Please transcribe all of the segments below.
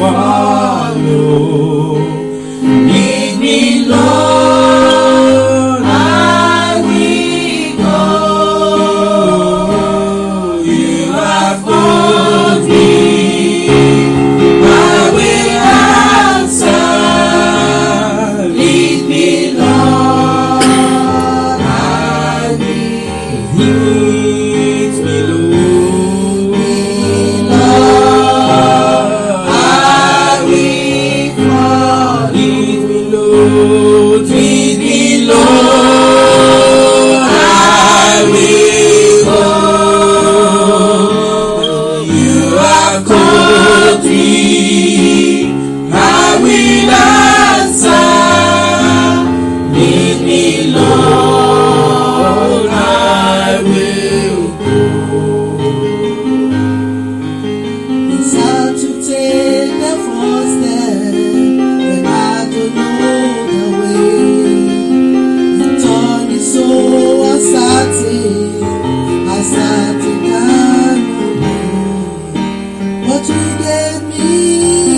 follow. Lead me, Lord, I will go. You have called me, I will answer. Lead me, Lord, I will. Lead me, Lord, I will follow. Lead me, Lord, lead me, Lord, I will go. You have called me, I will answer. Lead me, Lord, I will go. It's hard to take the first step when I don't know the way. The turn is so uncertain, I started down the way. But you gave me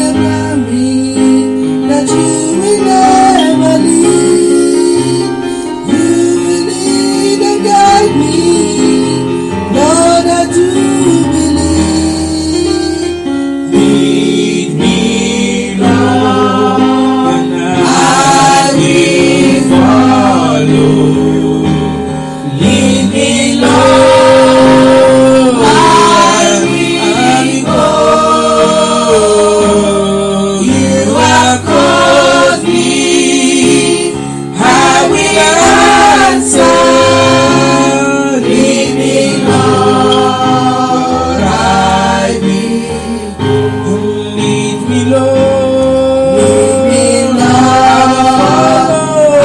a promise that you will never leave. You will lead and guide me, Lord, I do believe. Lead me, Lord, and I will follow. Lead me, Lord, I will go. You have called me, I will answer. Lead me, Lord, I will go. Lead me, Lord,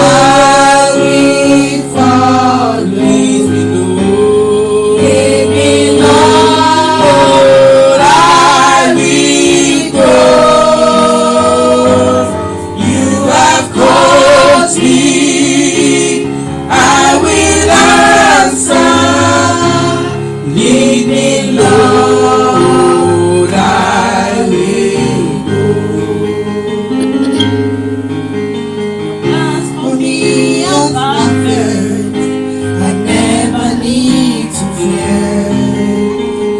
I will follow. Lead me, Lord, I will go. You have called me, I will answer. Lead me, Lord, I will go. Plans for me are perfect, I never need to fear.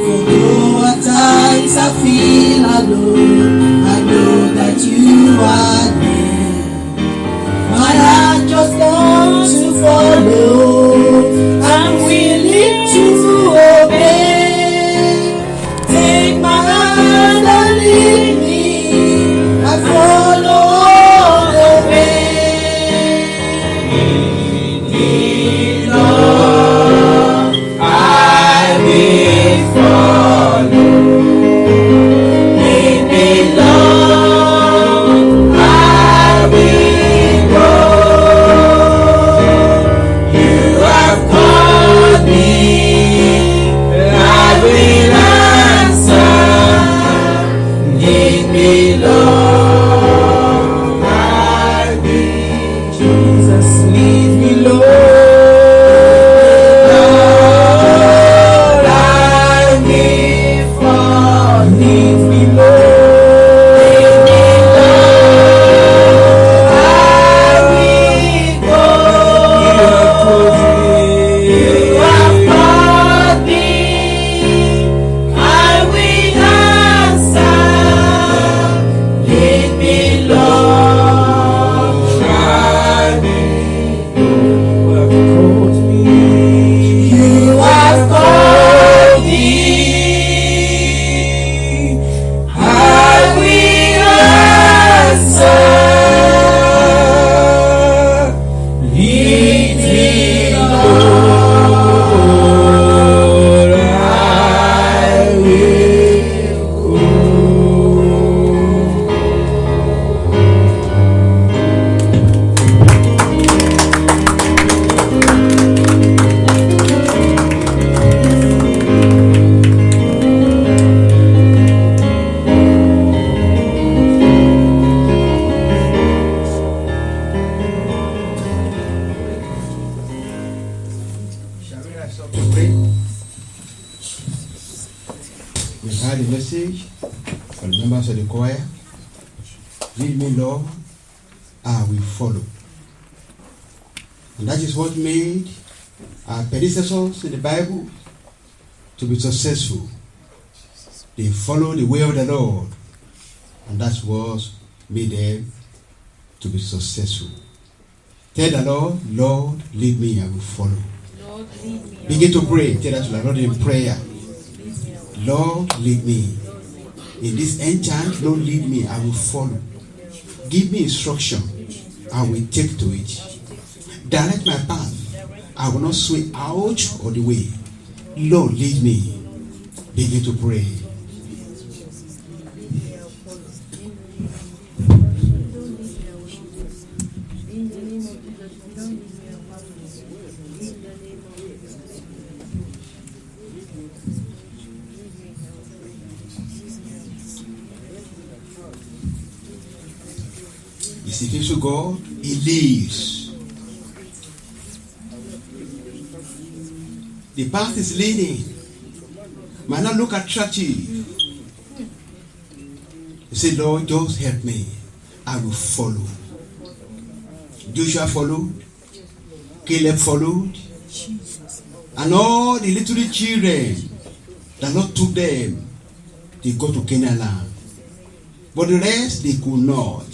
For though at times I feel alone, I know that you are there. My heart just wants to follow, I'm willing to obey. Take my hand and lead me, I follow all the way. Lord, I will follow. Lead me, Lord, I will go. You have called me, I will answer. Lead me, Lord, I will. Jesus, lead me, Lord, I will follow. Lead me, Lord, I will go. You have called me, I will answer. Lead me, Lord, I will. You have called me, I will answer. Lead me, Lord, I will go. Shall we rise up to pray? We heard the message from the members of the choir. Lead me, Lord, I will follow. And that is what made our predecessors in the Bible to be successful. They followed the way of the Lord. And that's what made them to be successful. Tell the Lord, Lord, lead me, I will follow. Lord, lead me. Begin to pray. Tell that to the Lord in prayer. Lord, lead me. In this end time, Lord, lead me, I will follow. Give me instruction. I will take to it. Direct my path. I will not sway out of the way. Lord, lead me. Begin to pray. Is it faithful God? He lives. The path is leading. Might not look attractive. You say, Lord, just help me. I will follow. Joshua followed. Caleb followed. And all the little children, the Lord took them. They go to Canaan land. But the rest, they could not.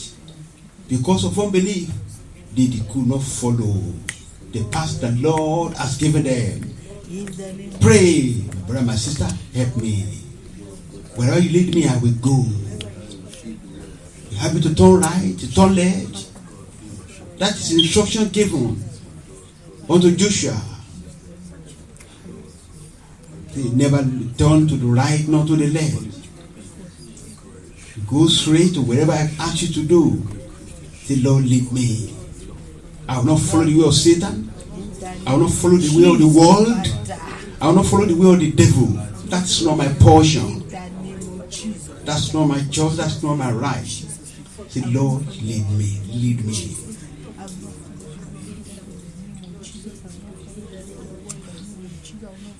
Because of unbelief, they could not follow the path the Lord has given them. Pray, my brother, my sister, help me. Wherever you lead me, I will go. You have me to turn right, to turn left. That is the instruction given unto Joshua. They never turn to the right, nor to the left. Go straight to wherever I ask you to do. Say, Lord, lead me. I will not follow the way of Satan. I will not follow the way of the world. I will not follow the way of the devil. That's not my portion. That's not my choice. That's not my right. Say, Lord, lead me. Lead me.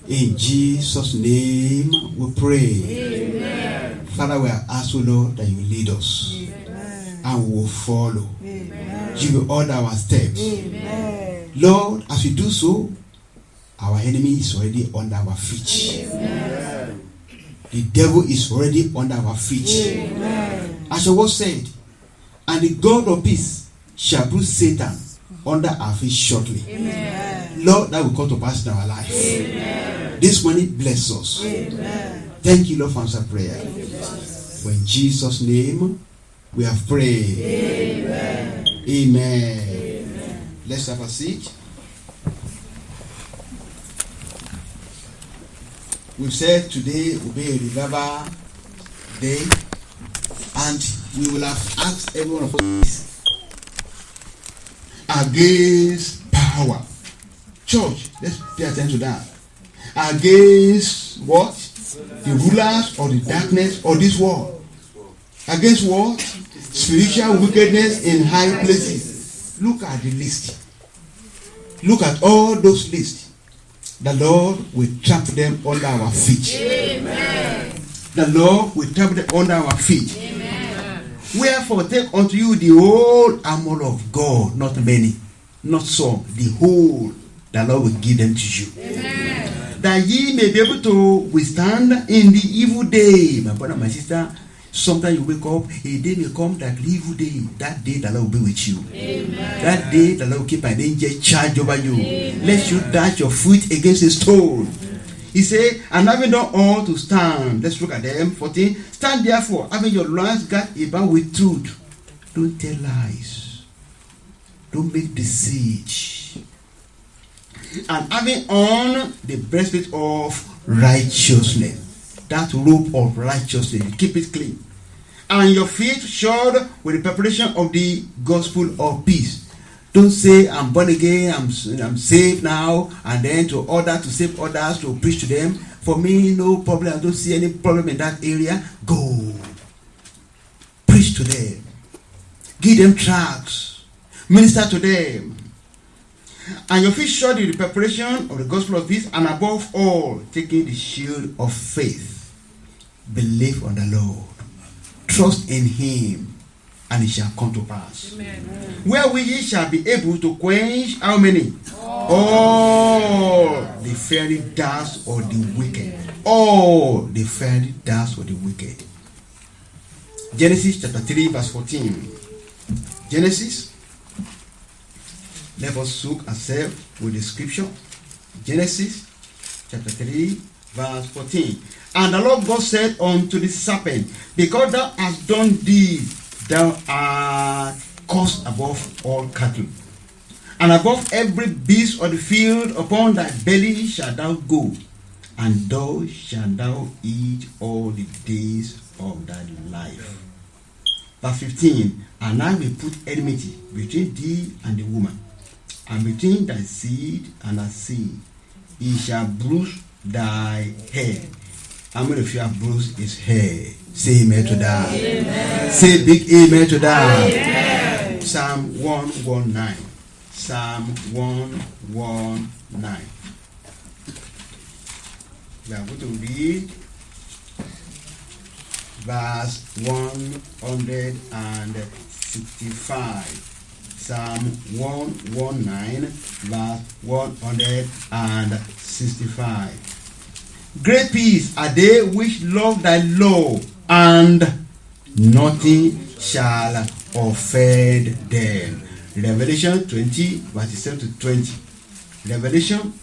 In Jesus' name we pray. Amen. Father, we are asking, Lord, that you lead us. Amen. And we will follow. Amen. You will order our steps. Amen. Lord, as we do so, our enemy is already under our feet. Amen. The devil is already under our feet. Amen. As your word said, and the God of peace shall bruise Satan under our feet shortly. Amen. Lord, that will come to pass in our life. Amen. This morning, bless us. Amen. Thank you, Lord, for answer prayer. For in Jesus' name, we have prayed. Amen. Amen. Amen. Let's have a seat. We've said today will be a revival day, and we will have asked everyone of us against power. Church, let's pay attention to that. Against what? The rulers of the darkness of this world. Against what? Spiritual wickedness in high places. Look at the list. Look at all those lists. The Lord will trample them under our feet. Amen. The Lord will trample them under our feet. Amen. Wherefore take unto you the whole armor of God, not many, not some, the whole. The Lord will give them to you. Amen. That ye may be able to withstand in the evil day. My brother, my sister, sometimes you wake up, a day may come, that evil day. That day the Lord will be with you. Amen. That day the Lord will keep an angel charge over you. Amen. Lest you dash your foot against a stone. He said, and having done all to stand. Let's look at them. 14. Stand therefore, having your loins girt about with truth. Don't tell lies. Don't make deceit. And having on the breastplate of righteousness. That robe of righteousness. Keep it clean. And your feet shod with the preparation of the gospel of peace. Don't say, I'm born again, I'm saved now, and then to order to save others, to preach to them. For me, no problem. I don't see any problem in that area. Go. Preach to them. Give them tracts. Minister to them. And your feet shod with the preparation of the gospel of peace, and above all, taking the shield of faith. Believe on the Lord. Trust in Him. and it shall come to pass. Wherewith ye shall be able to quench how many? All the fiery darts of the wicked. All the fiery darts of the wicked. Genesis chapter 3 verse 14. Genesis. Let us look ourselves with the scripture. Genesis chapter 3 verse 14. And the Lord God said unto the serpent, because thou hast done this, thou art cursed above all cattle, and above every beast of the field. Upon thy belly shalt thou go, and thou shalt thou eat all the days of thy life. Verse 15. And I will put enmity between thee and the woman, and between thy seed and her seed. He shall bruise thy head. How many of you have bruised his head? Say amen to that. Amen. Say big amen to that. Amen. Psalm 119. Psalm 119. We are going to read verse 165. Psalm 119, verse 165. Great peace are they which love thy law, and nothing shall offend them. Revelation 20, verse 7 to 20. Revelation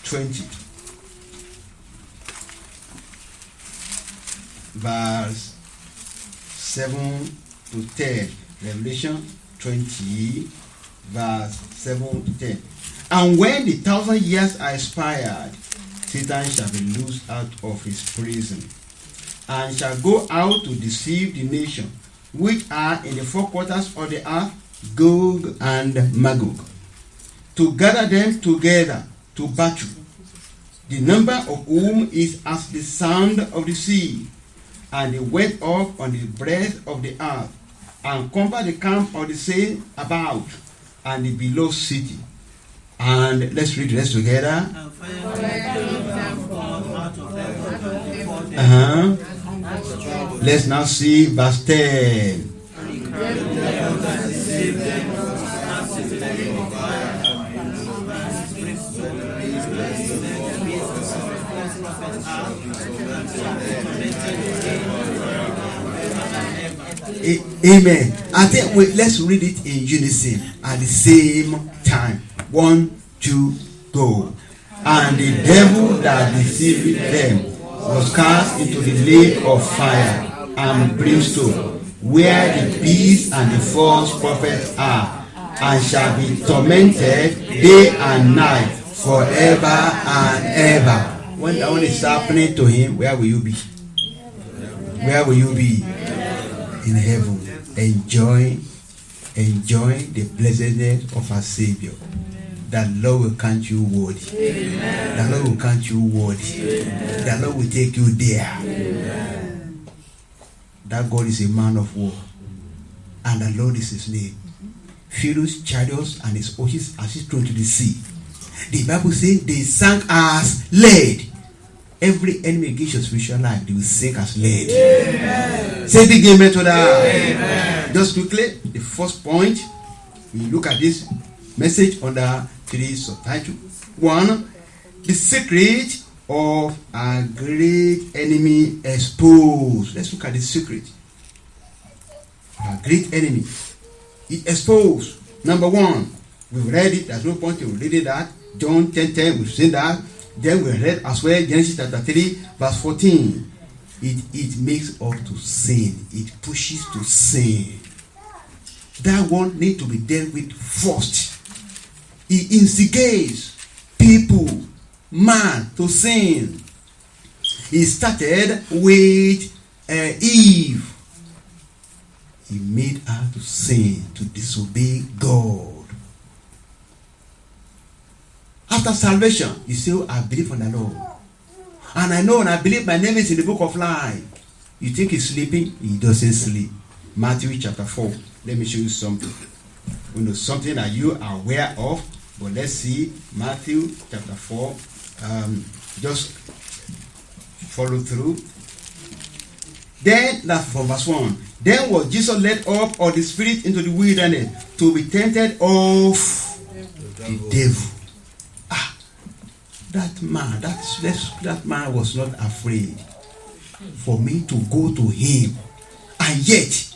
20, verse 7 to 10. Revelation 20, verse 7 to 10. And when the 1,000 years are expired, Satan shall be loosed out of his prison, and shall go out to deceive the nation which are in the four quarters of the earth, Gog and Magog, to gather them together to battle, the number of whom is as the sand of the sea. And they went up on the breadth of the earth, and compassed the camp of the saints about, and the beloved city. And let's read the rest together. Let's now see verse 10. Amen. I think let's read it in unison at the same time. 1, 2, go. And the devil that deceived them was cast into the lake of fire and brimstone, where the beast and the false prophets are, and shall be tormented day and night forever and ever. When that one is happening to him, where will you be? Where will you be? In heaven, enjoying the blessedness of our Savior. That Lord will count you worthy. Amen. That Lord will count you worthy. Amen. That Lord will take you there. Amen. That God is a man of war, and the Lord is his name. Pharaoh's chariots and his horses as he thrown to the sea. The Bible says they sank as lead. Every enemy against your spiritual life, they will sink as lead. Amen. Say big amen to that. Amen. Just quickly, the first point, we look at this message under 3 subtitles. 1, the secret of a great enemy exposed. Let's look at the secret. A great enemy. It exposed. Number 1, we've read it. There's no point in reading that. John 10:10, we've seen that. Then we read as well Genesis chapter 3, verse 14. It makes us to sin. It pushes to sin. That one needs to be dealt with first. It instigates people, man, to sin. It started with Eve. He made her to sin, to disobey God. After salvation, you say, I believe on the Lord. And I know and I believe my name is in the book of life. You think he's sleeping? He doesn't sleep. Matthew chapter 4. Let me show you something. You know, something that you are aware of. But let's see Matthew chapter 4. Just follow through. Then, that's from verse 1. Then was Jesus led up of the Spirit into the wilderness to be tempted of the devil. That man, that man was not afraid for me to go to him. And yet,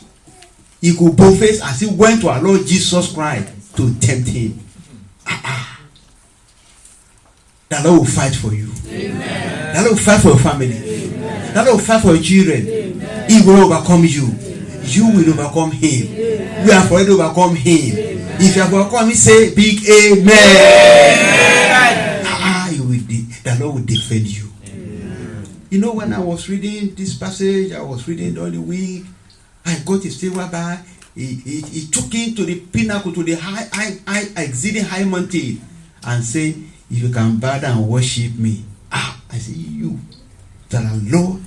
he could both face as he went to our Lord Jesus Christ to tempt him. The Lord will fight for you. Amen. The Lord will fight for your family. Amen. The Lord will fight for your children. Amen. He will overcome you. You will overcome him. Amen. You have already overcome him. Amen. If you have overcome him, say big amen. The Lord will defend you. Amen. You know, when I was reading this passage, I was reading all the week, I got a state whereby he took him to the pinnacle, to the high exceeding high mountain, and said, if you can bow down and worship me. I say, you, that are Lord,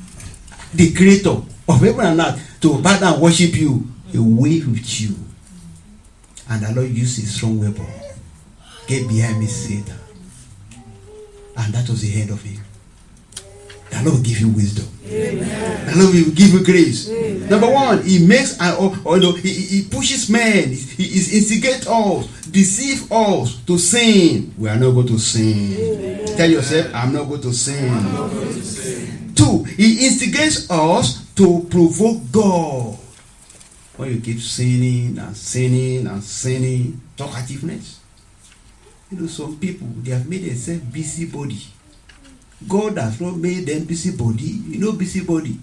the creator of heaven and earth, to bow down and worship you, he wave with you. And the Lord used his strong weapon. Get behind me, Satan. And that was the end of him. The Lord will give you wisdom. Amen. The Lord will give you grace. Amen. Number one, he makes he pushes men, he instigates us, deceives us to sin. We are not going to sin. Amen. Tell yourself, I'm not going to sin. Two, he instigates us to provoke God. When you keep sinning and sinning and sinning, talkativeness. You know, some people, they have made themselves busybody. God has not made them busybody. You know, busybody.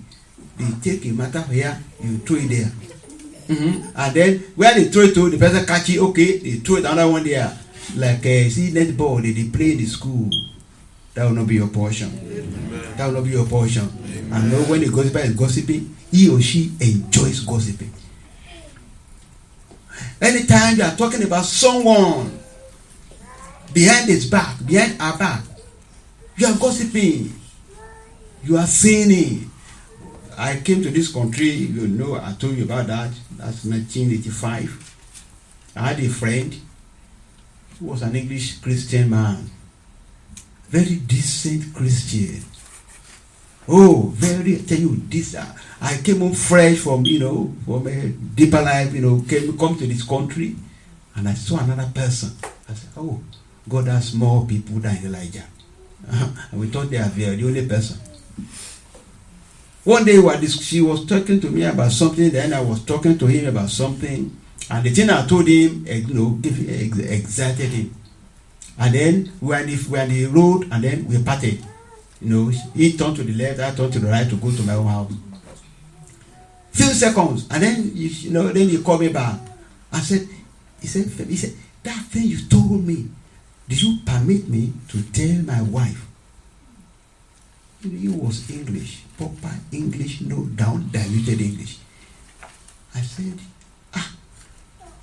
They take a matter here, you throw it there. And then, where they throw it to, the person catch it, okay, they throw it another one there. Like, see, netball, they play in the school. That will not be your portion. Amen. That will not be your portion. Amen. And know when the gossiper is gossiping, he or she enjoys gossiping. Anytime you are talking about someone, behind his back, behind our back, you are gossiping, you are sinning. I came to this country, you know, I told you about that. That's 1985. I had a friend who was an English Christian man, very decent Christian. Oh, very, I tell you this. I came home fresh from, from a deeper life, come to this country, and I saw another person. I said, oh, God has more people than Elijah. And we thought they are the only person. One day she was talking to me about something, then I was talking to him about something, and the thing I told him, excited him. And then we were on the road, and then we parted. He turned to the left, I turned to the right to go to my own house. Few seconds, and then then he called me back. I said, he said, that thing you told me, did you permit me to tell my wife? He was English, proper English, no down diluted English. I said,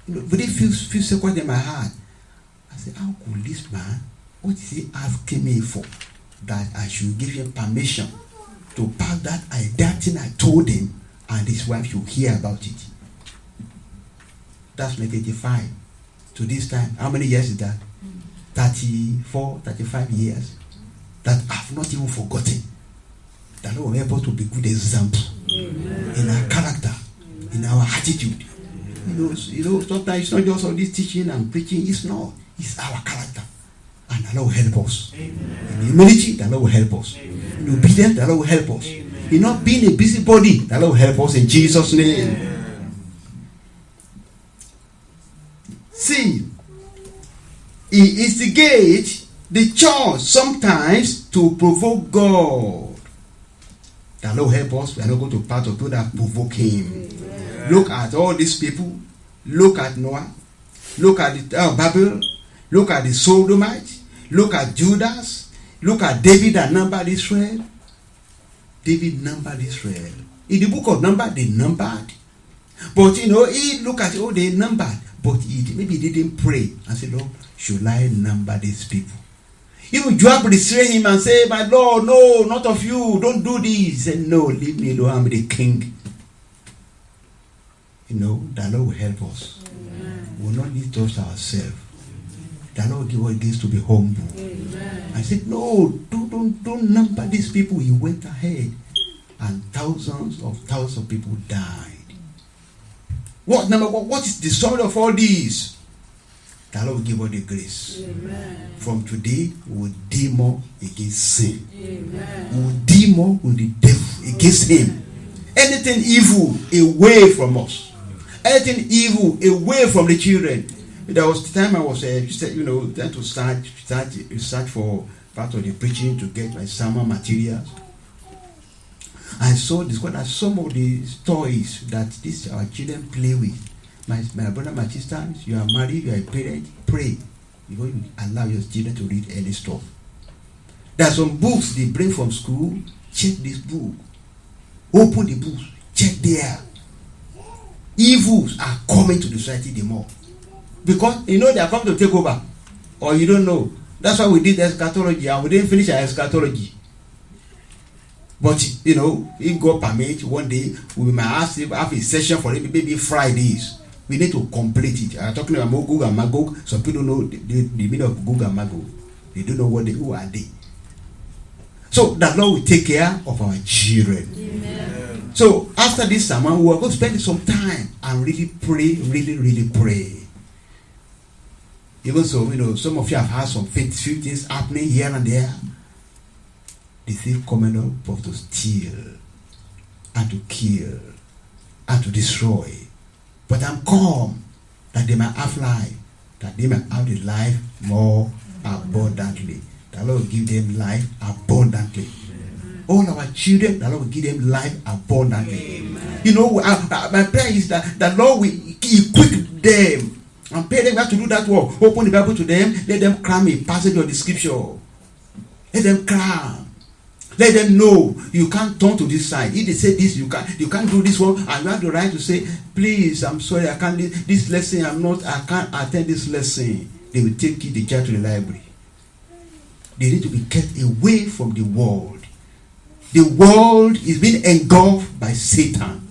within few seconds in my heart, I said, how could this man, what is he asking me for? That I should give him permission to pass that thing I told him, and his wife should hear about it. That's 1985. To this time, how many years is that? 34, 35 years. That I've not even forgotten. That Lord will help us to be good example. Amen. In our character, in our attitude. Sometimes it's not just all this teaching and preaching. It's not. It's our character. And the Lord will help us. Amen. In humility, the Lord will help us. Amen. In obedience, the Lord will help us. Amen. In not being a busybody, the Lord will help us in Jesus' name. Amen. See, he instigates the church sometimes to provoke God. The Lord help us. We are not going to part of people that provoke him. Amen. Look at all these people. Look at Noah. Look at Babel. Look at the Sodomites. Look at Judas. Look at David that numbered Israel. David numbered Israel. In the book of Numbers, they numbered. But he look at they numbered. But maybe he didn't pray and say, Lord, should I number these people? Even Joab restrained him and say, my Lord, no, not of you. Don't do this. He said, no, leave me alone. I'm the king. The Lord will help us. Amen. We will not lift us ourselves. The Lord give us grace to be humble. Amen. I said, no, don't number these people. He went ahead and thousands of people died. What is the summary of all these? The Lord will give us the grace. Amen. From today, we will deal more against sin. Amen. We will deal more with the devil, against him. Anything evil away from us. Anything evil away from the children. There was the time I was, trying to search for part of the preaching to get my sermon materials. I saw this one, some of the toys that our children play with. My brother, my sister, you are married, you are a parent, pray. You don't allow your children to read any stuff. There are some books they bring from school. Check this book. Open the books. Check there. Evils are coming to the society the more. Because they are coming to take over. Or you don't know. That's why we did eschatology and we didn't finish our eschatology. But if God permits, one day we might have a session for it, maybe Fridays. We need to complete it. I'm talking about Gog and Magog. Some people know the meaning of Gog and Magog. They don't know who are they. So that Lord will take care of our children. Amen. So after this sermon, we are going to spend some time and really pray, really pray. Even so, some of you have had some few things happening here and there. The thief coming up to steal and to kill and to destroy. But I'm calm that they might have life, that they might have the life more abundantly. The Lord will give them life abundantly. Amen. All our children, the Lord will give them life abundantly. Amen. My prayer is that the Lord will equip them and pay them. We have to do that work. Open the Bible to them. Let them cram a passage of the scripture. Let them cram. Let them know you can't turn to this side. If they say this, you can't do this one, and you have the right to say, please, I'm sorry, I can't this lesson, I can't attend this lesson. They will take the child to the library. They need to be kept away from the world. The world is being engulfed by Satan.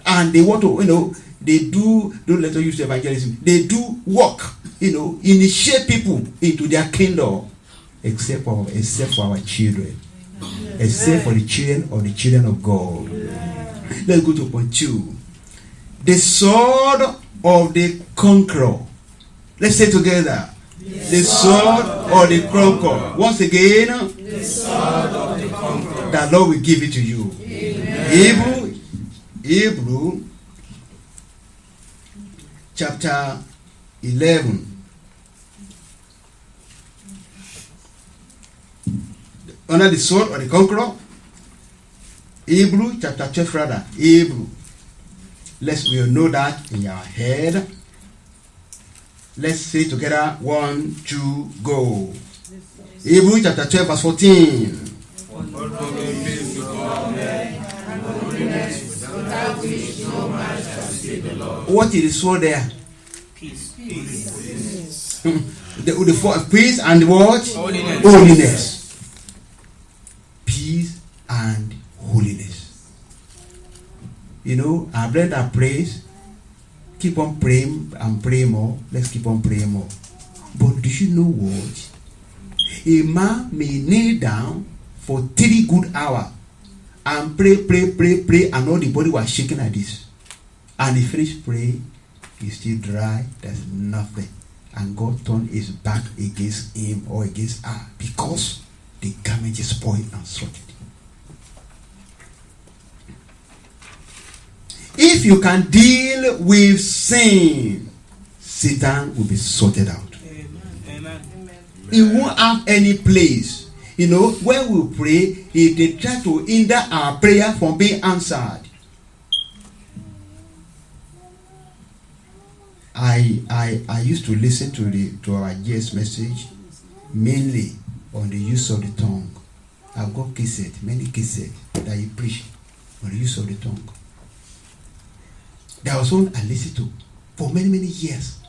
And they want to, they don't let us use evangelism. They do work, initiate people into their kingdom, except for our children. Except for the children of God. Let's go to point 2. The sword of the conqueror. Let's say together. The sword of the conqueror. Once again, the sword of the conqueror. The Lord will give it to you. Amen. Hebrew chapter 11. Under the sword of the conqueror. Hebrew chapter 12 rather. Hebrew. We'll know that in your head. Let's say together. 1, 2, go. Hebrew chapter 12 verse 14. What is the sword there? Peace. The peace and what? Holiness. Peace and holiness. Our brethren that prays, keep on praying and pray more. Let's keep on praying more. But do you know what? A man may kneel down for 3 good hours and pray, and all the body was shaking like this. And he finished praying, he's still dry, there's nothing. And God turned his back against him or against her because the garment is spoiled and sorted. If you can deal with sin, Satan will be sorted out. Amen. He won't have any place. When we pray, if they try to hinder our prayer from being answered. I used to listen to our GS message mainly on the use of the tongue. I've got many cases that he preached on the use of the tongue. There was one I listened to for many years.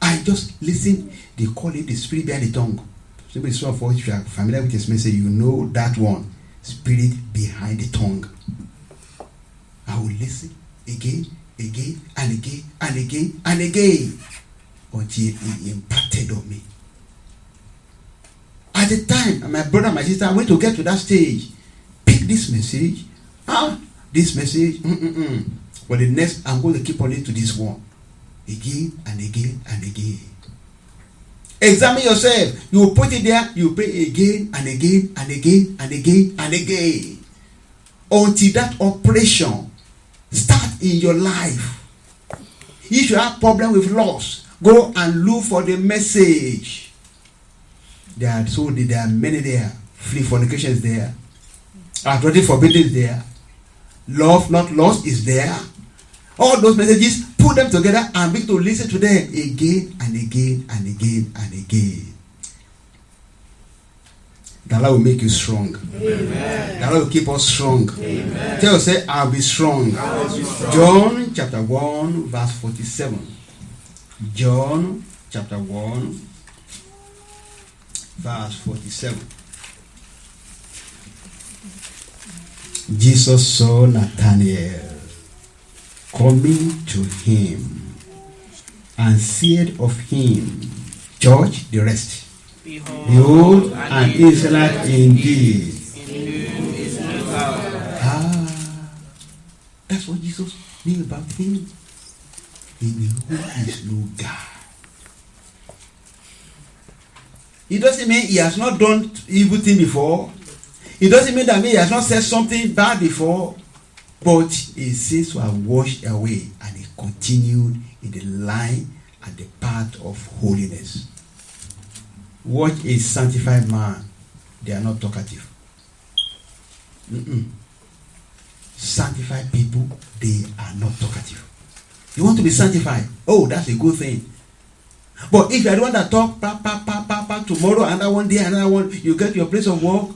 I just listened. They call it the spirit behind the tongue. Somebody saw for if you are familiar with this message, you know that one. Spirit behind the tongue. I will listen again and again until he impacted on me. At the time, my brother and my sister went to get to that stage. pick this message. This message. But the next, I'm going to keep on it to this one. Again and again and again. Examine yourself. You will put it there. You pray again and again and again and again and again. Until that operation start in your life. If you have problem with loss, go and look for the message. There are many there. Free fornication is there. Adultery forbidden is there. Love not lost is there. All those messages, put them together and begin to listen to them again and again and again and again. The Lord will make you strong. Amen. The Lord will keep us strong. Amen. Tell us, say, I'll be strong. John chapter 1 verse 47. John chapter 1 verse 47. Jesus saw Nathanael coming to him and said of him, Judge the rest. Behold, an Israelite indeed. That's what Jesus knew about him. He knew he is no God. It doesn't mean he has not done evil thing before. It doesn't mean that he has not said something bad before. But he seems to have washed away and he continued in the line and the path of holiness. Watch a sanctified man. They are not talkative. Sanctified people, they are not talkative. You want to be sanctified? Oh, that's a good thing. But if you are the one that talk, tomorrow, another one day, another one, you get to your place of work,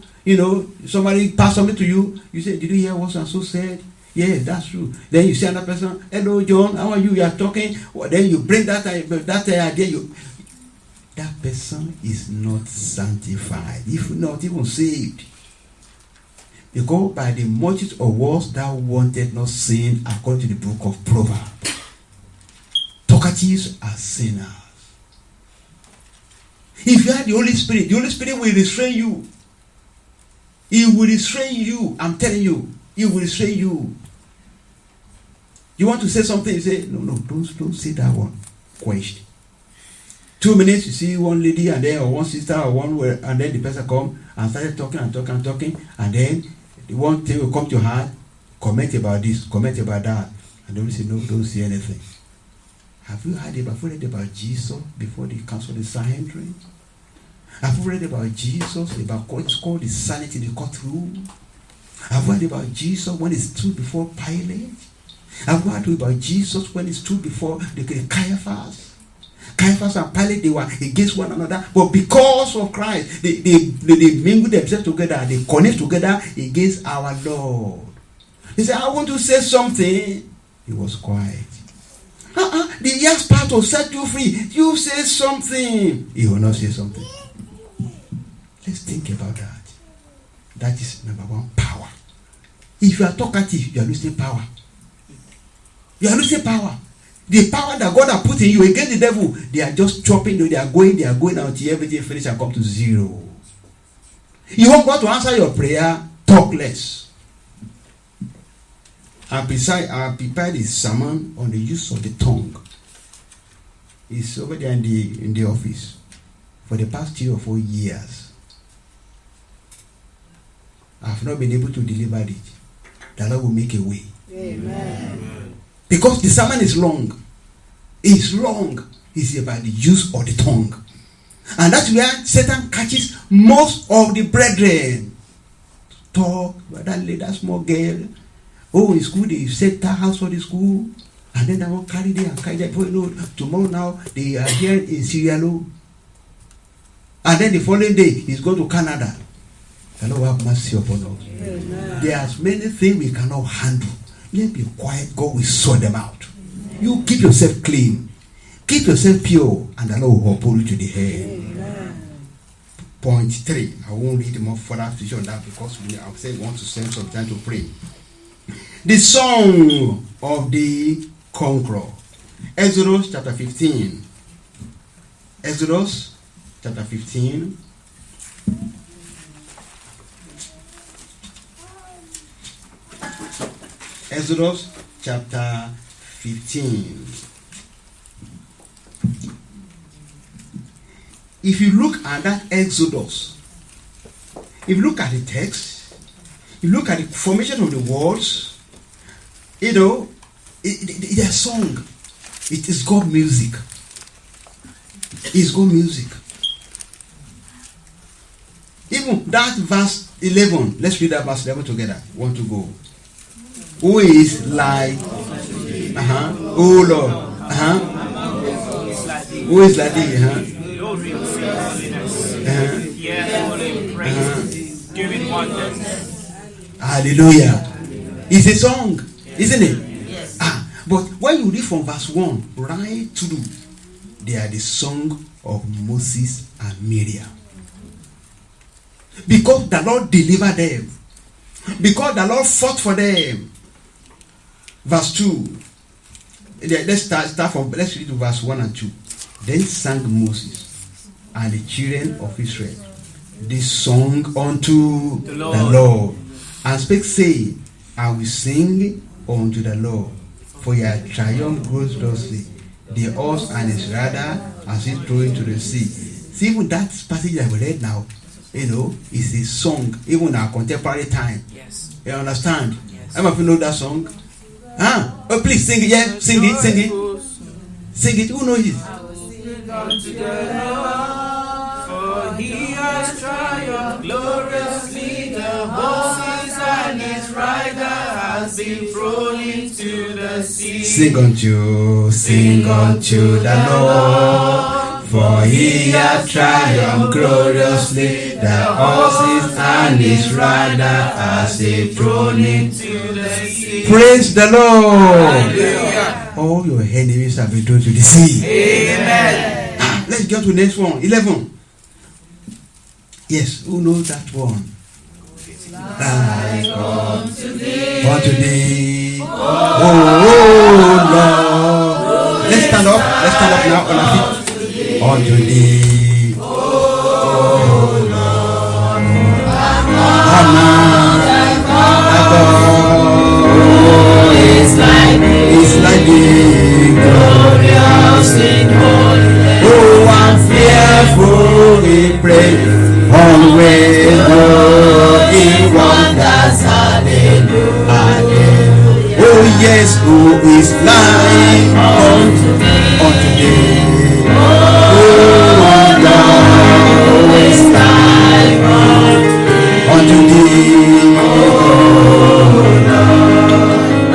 somebody pass something to you, you say, did you hear what so said? Yeah, that's true. Then you see another person, hello John, how are you? You are talking. Well, then you bring that idea. That person is not sanctified, if not even saved. Because by the multitude of words thou wanted not sin, according to the book of Proverbs. Talkatives are sinners. If you have the Holy Spirit will restrain you. He will restrain you. I'm telling you, he will restrain you. You want to say something, you say, no, don't say that one. Question. 2 minutes, you see one lady and then or one sister or one word, and then the person come and started talking, and then the one thing will come to your heart, comment about this, comment about that, and then you say, no, don't say anything. Have you read about Jesus before the council of Sanhedrin? Have you read about Jesus about what's called the sanity in the courtroom? Have you read about Jesus when he stood before Pilate? Have you heard about Jesus when he stood before the Caiaphas? Caiaphas and Pilate, they were against one another, but because of Christ, they mingle themselves together, they connect together against our Lord. He said, I want to say something. He was quiet. The yes part will set you free. You say something. He will not say something. Let's think about that. That is number one, power. If you are talkative, you are losing power. You are losing power. The power that God has put in you against the devil, they are just chopping, they are going until everything finishes and come to zero. You want God to answer your prayer, talk less. I prepared a sermon on the use of the tongue. It's over there in the office for the past 3 or 4 years. I have not been able to deliver it. The Lord will make a way. Amen. Because the sermon is long. It's long. It's about the use of the tongue. And that's where Satan catches most of the brethren. Talk about that small girl. Oh, in school they set her house for the school. And then they will carry there and carry there. Before you know, tomorrow now they are here in Sierra Leone. And then the following day he's going to Canada. The Lord will have mercy upon us. Amen. There are many things we cannot handle. Let's be quiet. God will sort them out. Amen. You keep yourself clean. Keep yourself pure. And the Lord will uphold you to the head. Amen. Point 3. I won't read more further teaching on that because I'll say we want to spend some time to pray. The song of the conqueror. Exodus chapter 15. Exodus chapter 15. Exodus chapter 15. If you look at that Exodus, if you look at the text, you look at the formation of the words, you know, it's a song. It is God music. It's God music. Even that verse 11, let's read that verse 11 together. Want to go? Who is like, oh Lord, who is like thee, doing wonders. Hallelujah. It's a song, isn't it? Yes. But when you read from verse 1 right through, they are the song of Moses and Miriam. Because the Lord delivered them. Because the Lord fought for them. Verse 2. Let's read verse 1 and 2. Then sang Moses and the children of Israel this song unto the Lord, and spake, saying, I will sing unto the Lord, for he hath triumphed gloriously. The horse and his rider as he threw into the sea. See, even that passage that we read now, you know, is a song, even in our contemporary time. Yes. You understand? Yes. How many of you know that song? Oh, please sing it. Yeah, sing it. Sing it. Who knows it? Unto the Lord, for he has triumphed gloriously. The horses and his rider has been thrown into the sea. Sing unto the Lord, for he has triumphed gloriously. The horses and his rider has been thrown into the sea. Praise the Lord. Hallelujah. All your enemies have been thrown to the sea. Amen. Let's go to the next one. 11. Yes, who knows that one? Unto thee. Oh Lord. Let's stand up now on our feet. Unto thee. Oh Lord. It's like thee. Glorious in holiness. Oh, I'm fearful in praise. Always in wonders. Hallelujah. Oh yes, who is like unto thee? Oh Lord, who is like unto thee? Oh Lord,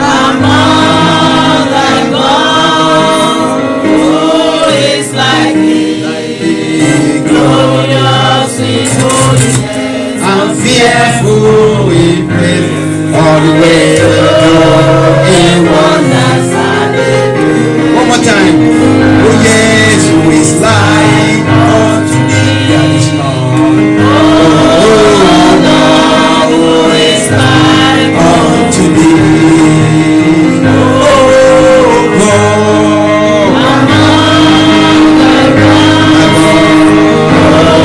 among thy gods, who is like thee? Glorious in holiness, and fearful in praise. All the way in wonders. One more time. Oh yes, who is like unto thee? There is none. Oh Lord, who is like unto thee? Oh Lord, among thy gods, who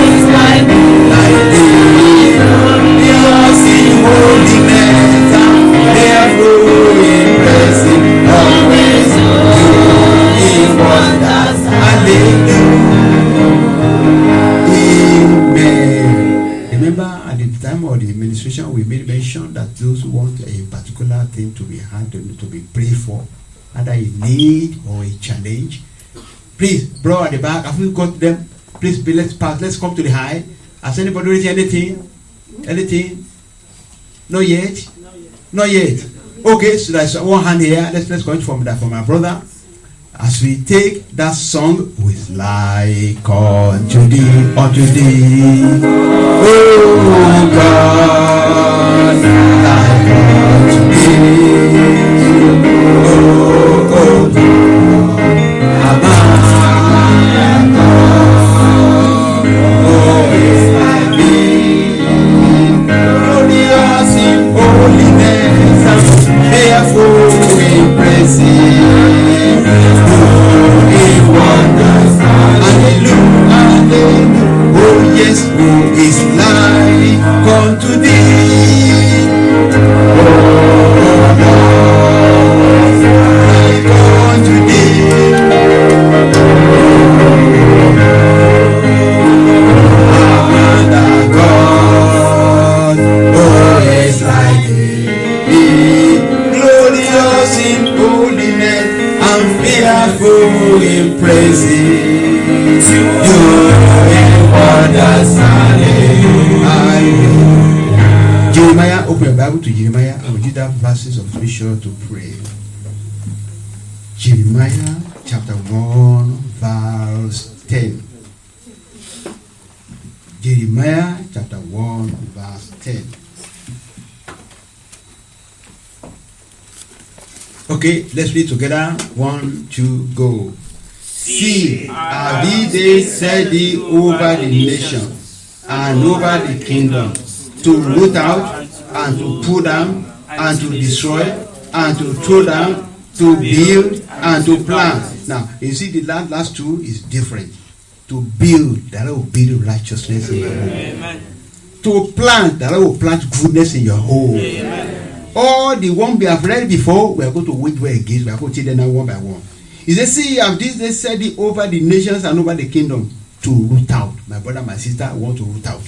is like thee? Glorious in holiness, and fearful in praise. Always in wonders. Hallelujah. Amen. Remember, at the time of the administration, we made mention that those who want a particular thing to be handled, to be prayed for, either a need or a challenge, please, bro, at the back, have we got them? Please, let's pass. Let's come to the high. Has anybody written anything? Anything? Not yet. Not yet. Okay, so there's one hand here. Let's go from that from my brother. As we take that song with like unto thee, oh God, like unto thee, oh God, oh is like thee, glorious in holiness, and fearful in praises. Hallelujah. Oh yes, who is like unto thee? Oh, praises doing wonders. Hallelujah. Jeremiah, open your Bible to Jeremiah. I will give that verses of scripture to pray. Jeremiah chapter 1 verse 10. Jeremiah chapter 1 verse 10. Okay, let's read together. 1, 2, go. See, have these days set thee over the nations and over the kingdoms, to root out and to pull down and to destroy and to throw down, to build and to plant. Now, you see the last two is different. To build, that will build righteousness in your home. Amen. To plant, that will plant goodness in your home. Amen. All the one we have read before, we are going to wait where against. We are going to take them now one by one. He says, see, have this they said it over the nations and over the kingdom, to root out. My brother, my sister, I want to root out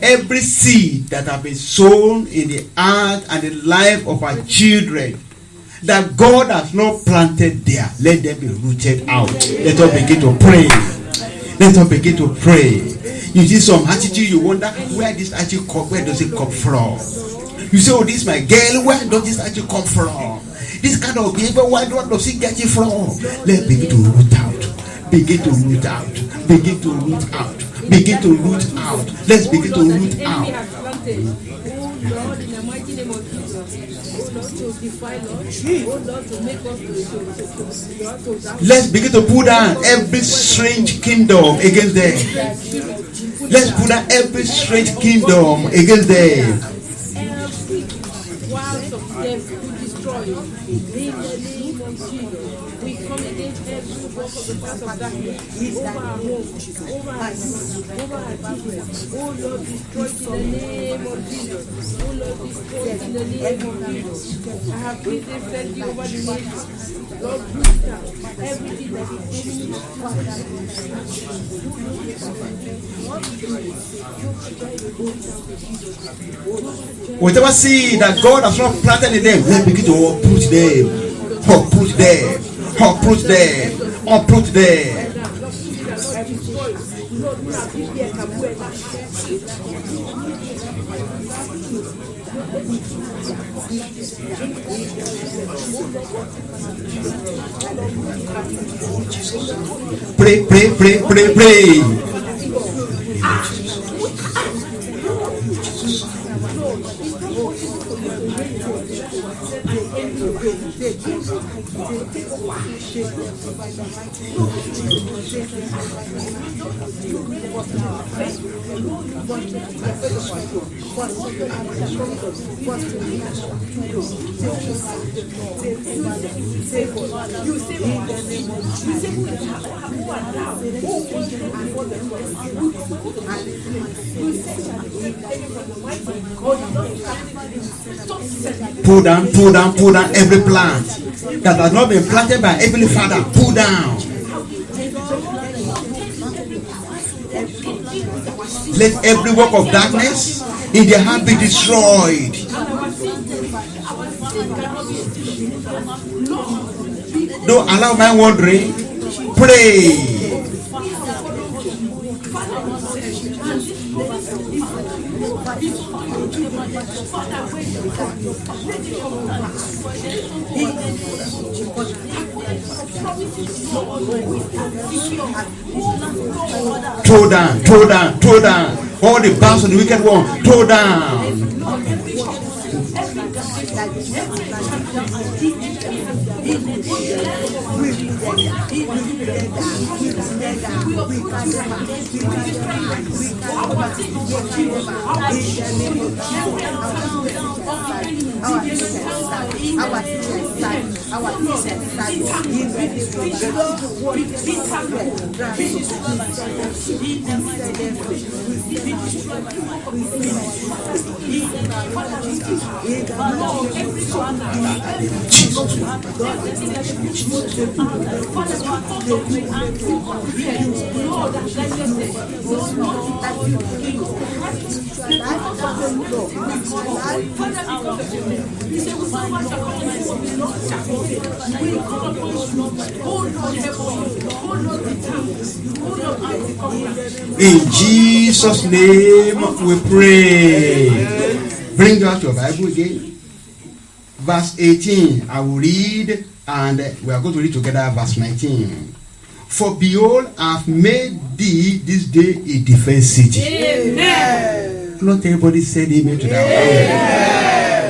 every seed that have been sown in the heart and the life of our children that God has not planted there. Let them be rooted out. Let us begin to pray. Let us begin to pray. You see some attitude, you wonder where this attitude come, where does it come from? You say, oh, this is my girl, where does this attitude come from? This kind of behavior, where does it get it from? Let's begin to root out. Begin to root out. Begin to root out. Begin to root out. Let's begin to root out. Let's begin to put down every strange kingdom against them. Let's put down every strange kingdom against them. We come against every work of the path of darkness over our home, over our youth, over our children. Oh Lord, destroy it in the name of Jesus. Oh Lord, destroy it in the name of Jesus. I have pleaded safety over the nation. Lord, root down everything that is enemy. Whatever seed that God has not planted in them, let's begin to uproot them. Uproot them. Uproot them. Uproot them. Pray, pray, pray, pray, pray. Pull down, pull down, pull down every plant that has not been planted by Heavenly Father. Pull down. Let every work of darkness in their heart be destroyed. Don't allow my wandering. Pray. Throw down, throw down, throw down. All the boughs of the wicked one, throw down. In Jesus' name we pray. Bring out your Bible again. Verse 18, I will read, and we are going to read together verse 19. For behold, I have made thee this day a defense city. Amen. Not everybody said amen to that.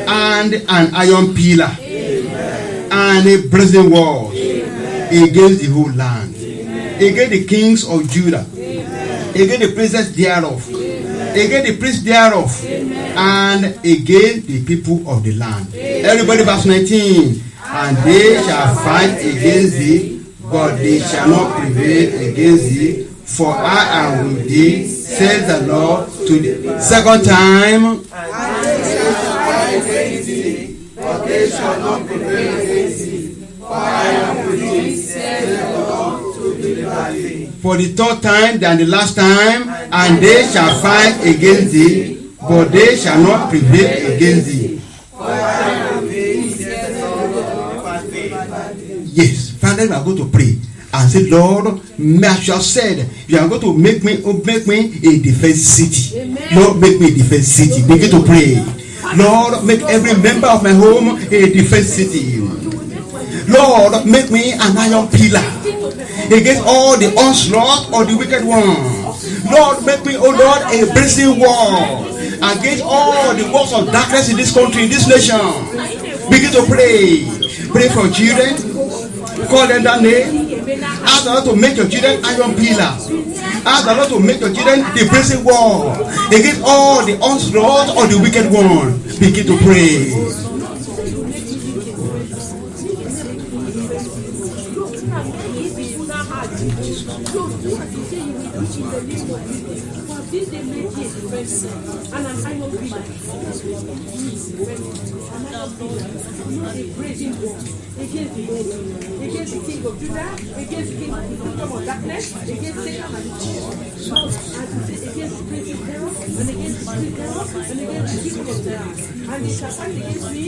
And an iron pillar. Amen. And a brazen wall. Amen. Against the whole land. Amen. Against the kings of Judah. Amen. Against the princes thereof. Amen. Against the priests thereof. Amen. And against the people of the land. Amen. Everybody, verse 19. And they shall fight against thee, but they shall not prevail against thee, for I am with thee, says the Lord to the second time. And they shall fight against thee, but they shall not prevail against thee, for I am with thee, says the Lord to deliver thee. For the third time than the last time, and they shall fight against thee, but they shall not prevail against thee. For I am with thee, says the Lord. Yes, Father, we are going to pray and say, Lord, as you have said, you are going to make me a defense city. Amen. Lord, make me a defense city. Begin to pray. Lord, make every member of my home a defense city. Lord, make me an iron pillar against all the onslaught of the wicked one. Lord, make me, oh Lord, a brazen wall against all the works of darkness in this country, in this nation. Begin to pray. Pray for children. Call them that name. Ask the Lord to make your children iron pillars. Ask the Lord to make your children the brazen wall against all the onslaught of the wicked one. Begin to pray. And an iron pillar against the Lord, against the king of Judah, against the king of the kingdom of darkness, against Satan and against the prince of terror, and against the king of terror, and against the king of terror. And they shall fight against me,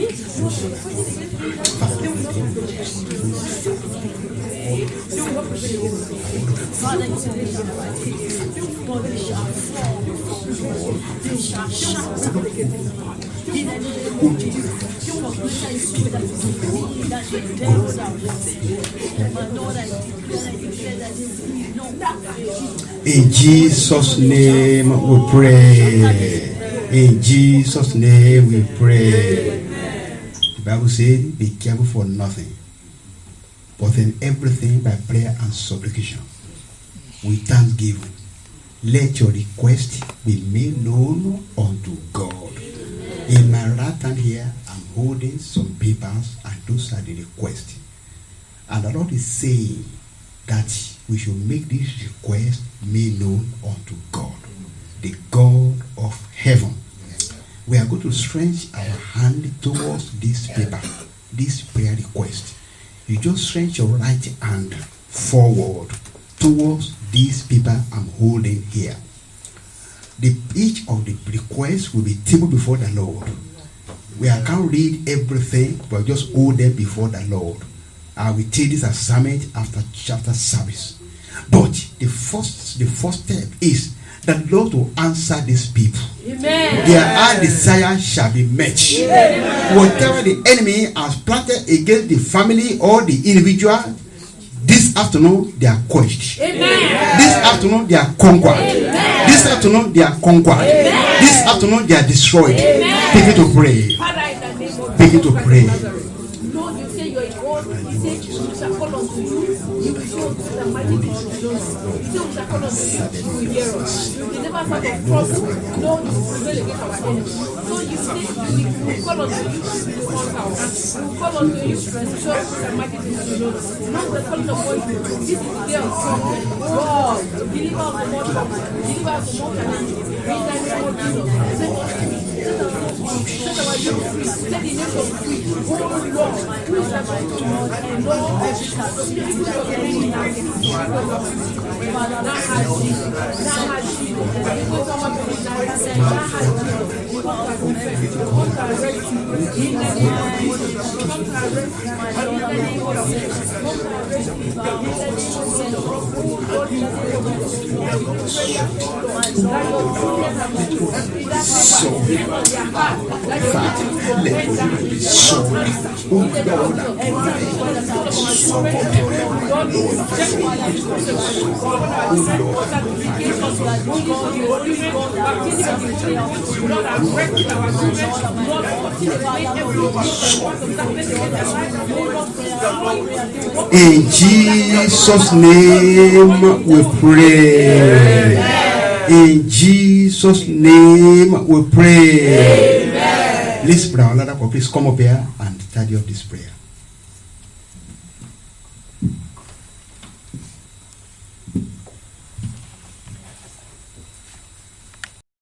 they will not In Jesus' name we pray. In Jesus' name we pray. The Bible says, be careful for nothing, but in everything by prayer and supplication with thanksgiving. Let your request be made known unto God. In my right hand here, I'm holding some papers, and those are the requests. And the Lord is saying that we should make this request made known unto God, the God of heaven. We are going to stretch our hand towards this paper, this prayer request. You just stretch your right hand forward towards this paper I'm holding here. Each of the requests will be tabled before the Lord. We can't read everything, but just hold them before the Lord. I will take this assignment after chapter service. But the first step is that Lord will answer these people. Amen. Their heart desire shall be met. Amen. Whatever the enemy has planted against the family or the individual, this afternoon they are quenched. Amen. This afternoon they are conquered. Amen. This afternoon they are conquered. Amen. This afternoon they are destroyed. Amen. Begin to pray. Begin to pray. Lord, you say you're in all. You say you shall call unto you. You will show the mighty God. You say we shall call unto you. You will hear us. You will never start of trouble. Lord, you will prevail against our enemies. So you say we will call unto you. You will conquer us. We will call unto you. Show us the mighty God. Lord, we're calling upon you. This is the day of God. God, deliver us from all trouble. Deliver us from all challenges. In the name of Jesus. Set our youth free. Set the nation free. Oh Lord, who is that going to us? And Lord, In Jesus' name we pray. In Jesus' name we pray. Let's pray. Please come up here and study of this prayer.